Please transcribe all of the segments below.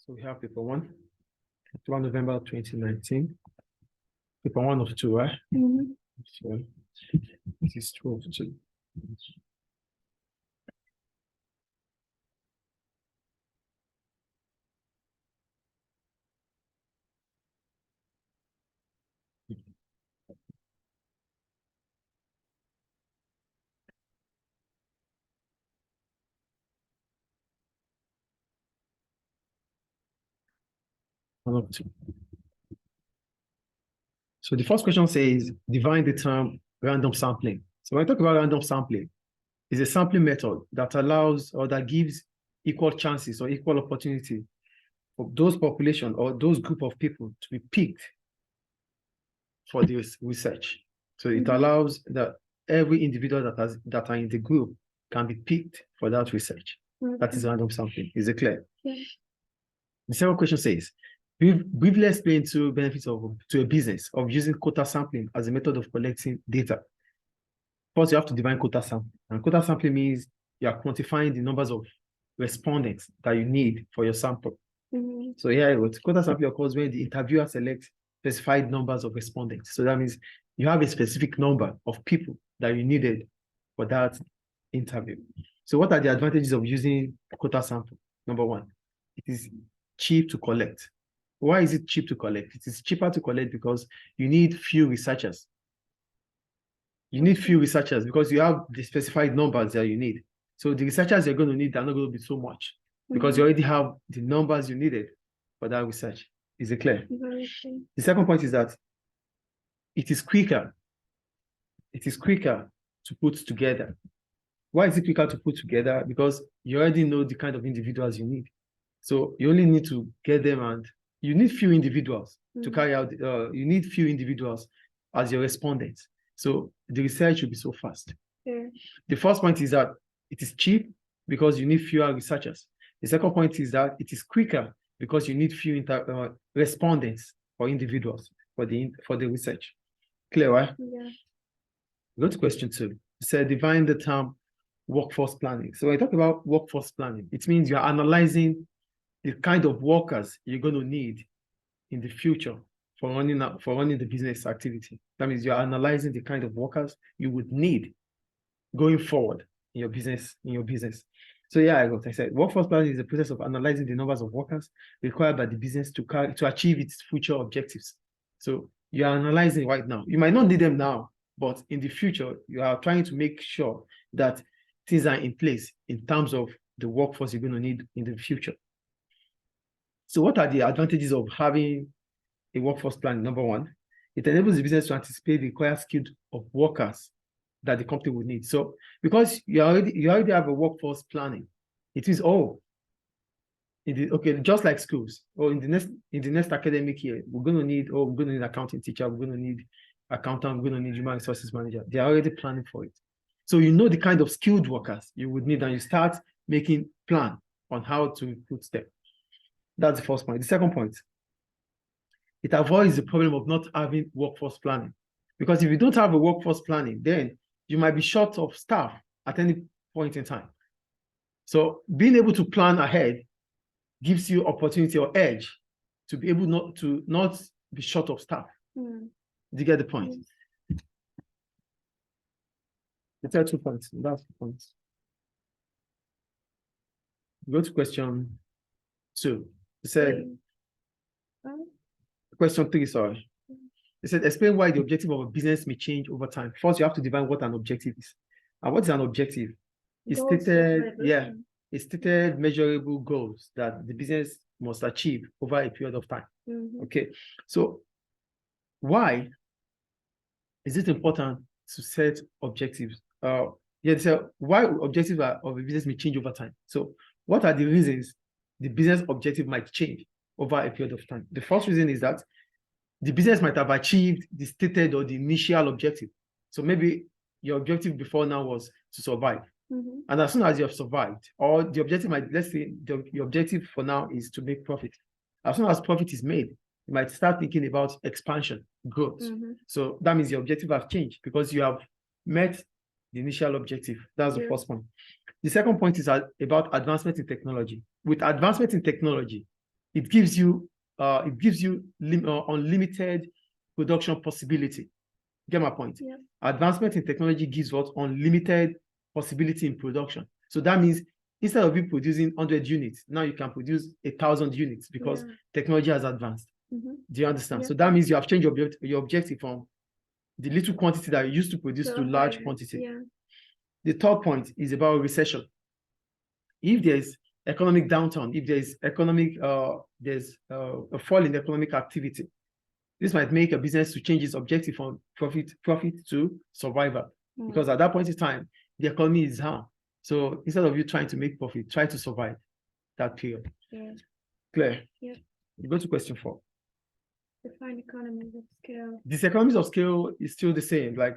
So we have paper 1, 1 November 2019. Paper 1 of 2, right? Mm-hmm. So this is 2 of 2. One of 2. So the first question says, define the term random sampling. So when I talk about random sampling, it's a sampling method that allows or that gives equal chances or equal opportunity for those population or those group of people to be picked for this research. So it allows that every individual that are in the group can be picked for that research. That is random sampling. Is it clear? Yeah. The second question says, briefly explain two benefits to a business of using quota sampling as a method of collecting data. First, you have to define quota sampling. And quota sampling means you are quantifying the numbers of respondents that you need for your sample. So here, quota sampling occurs when the interviewer selects specified numbers of respondents. So that means you have a specific number of people that you needed for that interview. So what are the advantages of using quota sample? Number 1, it is cheap to collect. Why is it cheap to collect? It is cheaper to collect because you need few researchers. You need few researchers because you have the specified numbers that you need. So the researchers you're going to need are not going to be so much because you already have the numbers you needed for that research. Is it clear? The second point is that it is quicker. It is quicker to put together. Why is it quicker to put together? Because you already know the kind of individuals you need. So you only need to get them, and you need few individuals to carry out, you need few individuals as your respondents. So the research will be so fast. The first point is that it is cheap because you need fewer researchers. The second point is that it is quicker because you need few respondents or individuals for the research. Clear, right? Yeah. Go to question 2. It said define the term workforce planning. So when I talk about workforce planning, it means you're analyzing the kind of workers you're going to need in the future for running the business activity. That means you're analyzing the kind of workers you would need going forward in your business. So yeah, I said workforce planning is the process of analyzing the numbers of workers required by the business to achieve its future objectives. So you are analyzing right now. You might not need them now, but in the future, you are trying to make sure that things are in place in terms of the workforce you're going to need in the future. So what are the advantages of having a workforce plan? Number 1, it enables the business to anticipate the required skills of workers that the company would need. So because you already have a workforce planning, it is just like schools, or in the next academic year, we're going to need accounting teacher, we're going to need accountant, we're going to need human resources manager. They're already planning for it. So you know the kind of skilled workers you would need, and you start making plan on how to recruit them. That's the first point. The second point, it avoids the problem of not having workforce planning. Because if you don't have a workforce planning, then you might be short of staff at any point in time. So being able to plan ahead gives you opportunity or edge to be able not be short of staff. Do you get the point? The third 2 points. That's the point. Go to question 2. It said, question 3, sorry. It said, explain why the objective of a business may change over time. First, you have to define what an objective is. And what is an objective? It's stated measurable goals that the business must achieve over a period of time. Okay. So why is it important to set objectives? So why objectives of a business may change over time? So what are the reasons the business objective might change over a period of time? The first reason is that the business might have achieved the stated or the initial objective. So maybe your objective before now was to survive. And as soon as you have survived, or the objective let's say your objective for now is to make profit. As soon as profit is made, you might start thinking about expansion, growth. So that means your objective has changed because you have met the initial objective. That's the first point. The second point is about advancement in technology. With advancement in technology, it gives you unlimited production possibility. Get my point? Yeah. Advancement in technology gives what? Unlimited possibility in production. So that means instead of you producing 100 units, now you can produce 1,000 units because technology has advanced. Mm-hmm. Do you understand? Yeah. So that means you have changed your objective from the little quantity that you used to produce to large quantity. Yeah. The third point is about recession. If there's economic downturn, if there's there's a fall in economic activity, this might make a business to change its objective from profit to survival. Because at that point in time, the economy is down. So instead of you trying to make profit, try to survive that period. Yeah. Clear? Yeah. You go to question 4. Define economies of scale. This economies of scale is still the same. Like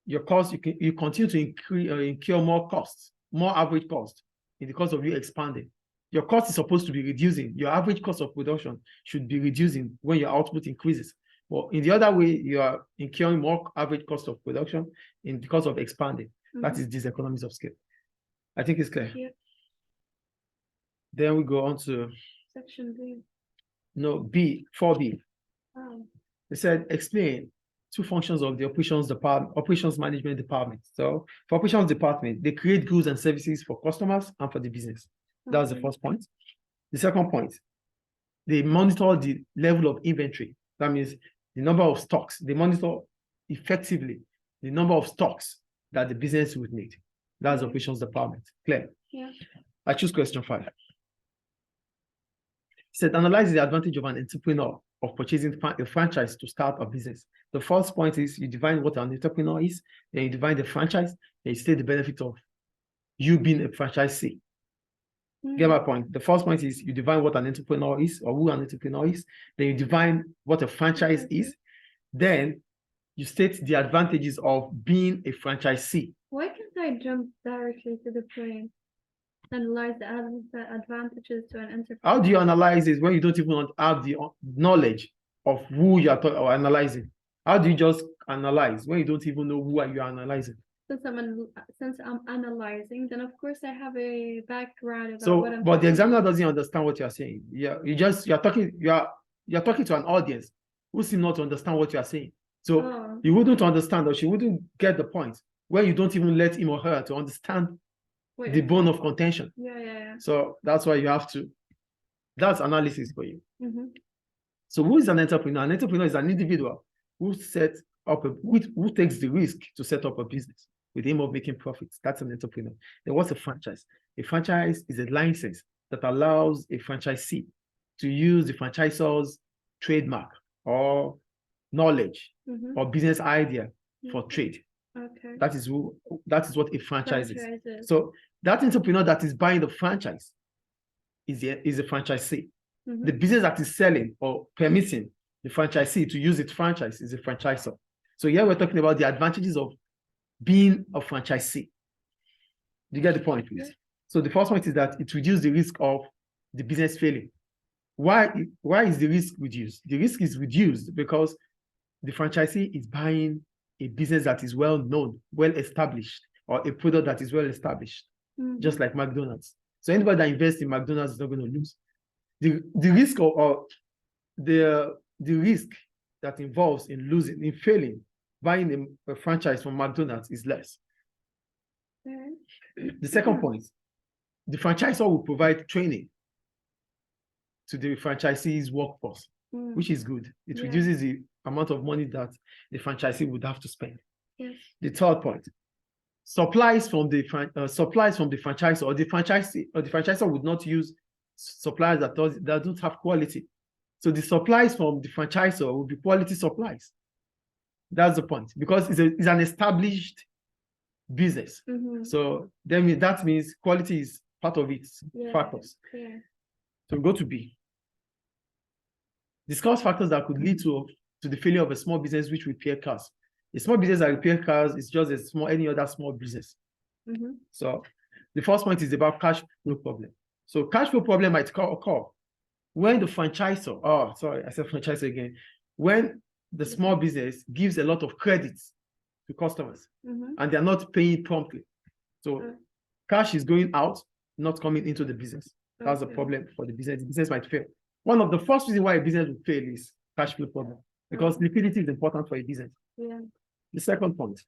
your cost, you continue to incur more costs, more average cost in the cost of you expanding. Your cost is supposed to be reducing. Your average cost of production should be reducing when your output increases. But in the other way, you are incurring more average cost of production because of expanding. Mm-hmm. That is this economies of scale. I think it's clear. Yeah. Then we go on to section B. No, B, 4B. Oh. They said explain 2 functions of the operations management department. So for operations department, they create goods and services for customers and for the business. That's the first point. The second point, they monitor the level of inventory. That means the number of stocks. They monitor effectively the number of stocks that the business would need. That's the operations department. Clear? Yeah. I choose question 5. It said analyze the advantage of an entrepreneur of purchasing a franchise to start a business. The first point is you define what an entrepreneur is, then you define the franchise, then you state the benefit of you being a franchisee. Get my point? The first point is you define what an entrepreneur is or who an entrepreneur is, then you define what a franchise is, then you state the advantages of being a franchisee. Why can't I jump directly to the point? Analyze the advantages to an entrepreneur. How do you analyze it when you don't even have the knowledge of who you are analyzing? How do you just analyze when you don't even know who you are analyzing? Since I'm analyzing, then of course I have a background about so, what I'm but the examiner doesn't understand what you're saying. You're talking to an audience who seem not to understand what you're saying. So you wouldn't understand, or she wouldn't get the point when you don't even let him or her to understand the bone of contention. Yeah. So that's why you have to. That's analysis for you. Mm-hmm. So who is an entrepreneur? An entrepreneur is an individual who sets up who takes the risk to set up a business with the aim of making profits. That's an entrepreneur. Then what's a franchise? A franchise is a license that allows a franchisee to use the franchisor's trademark or knowledge or business idea for trade. Okay. That is what a franchise is. So that entrepreneur that is buying the franchise is a franchisee. The business that is selling or permitting the franchisee to use its franchise is a franchisor. So here we're talking about the advantages of being a franchisee. Do you get the point, please? So the first point is that it reduces the risk of the business failing. Why is the risk reduced? The risk is reduced because the franchisee is buying a business that is well known, well established, or a product that is well established, just like McDonald's. So anybody that invests in McDonald's is not going to lose. The risk the risk that involves in failing, buying a franchise from McDonald's is less. The second point, the franchisor will provide training to the franchisee's workforce, which is good. It reduces the amount of money that the franchisee would have to spend. Yes. The third point, supplies from the franchisor or the franchisor would not use suppliers that don't have quality. So the supplies from the franchisor will be quality supplies. That's the point, because it's an established business. So then that means quality is part of its factors. Yeah. So go to B. Discuss factors that could lead to the failure of a small business which repair cars. A small business that repair cars is just any other small business. So the first point is about cash flow problem. So cash flow problem might occur when the franchisor, I said franchisor again, when the small business gives a lot of credits to customers and they're not paying promptly. So cash is going out, not coming into the business. That's a problem for the business. The business might fail. One of the first reasons why a business will fail is cash flow problem, because liquidity is important for a business. Yeah. The second point,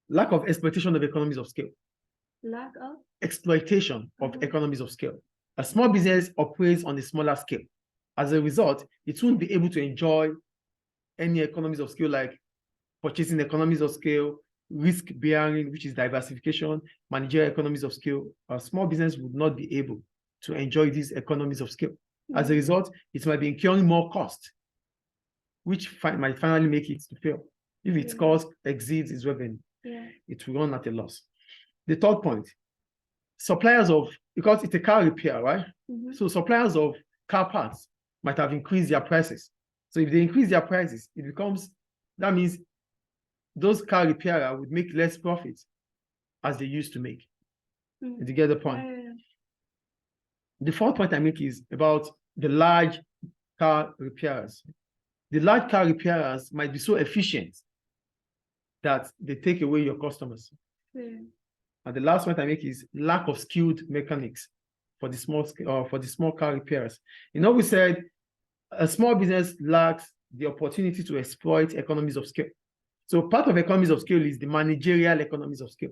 lack of exploitation of economies of scale. Lack of. Exploitation of economies of scale. A small business operates on a smaller scale. As a result, it won't be able to enjoy any economies of scale like purchasing economies of scale, risk bearing, which is diversification, managerial economies of scale. A small business would not be able to enjoy these economies of scale. As a result, it might be incurring more cost, which might finally make it to fail. If its cost exceeds its revenue, it will run at a loss. The third point, suppliers of, because it's a car repair, right? So suppliers of car parts might have increased their prices. So if they increase their prices, it becomes, that means those car repairers would make less profit as they used to make. Did you get the point? The fourth point I make is about the large car repairers. The large car repairers might be so efficient that they take away your customers. And the last point I make is lack of skilled mechanics for the small car repairers. You know, we said a small business lacks the opportunity to exploit economies of scale. So part of economies of scale is the managerial economies of scale.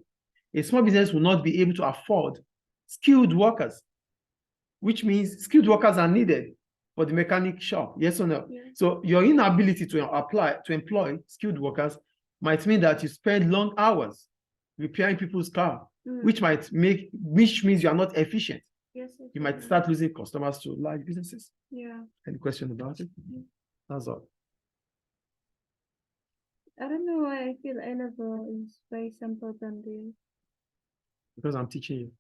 A small business will not be able to afford skilled workers, which means skilled workers are needed for the mechanic shop. Yes or no? Yeah. So your inability to employ skilled workers might mean that you spend long hours repairing people's car, which means you are not efficient. Yes, you might start losing customers to large businesses. Yeah. Any question about it? That's all. I don't know why I feel A-level is very simple than this. Because I'm teaching you.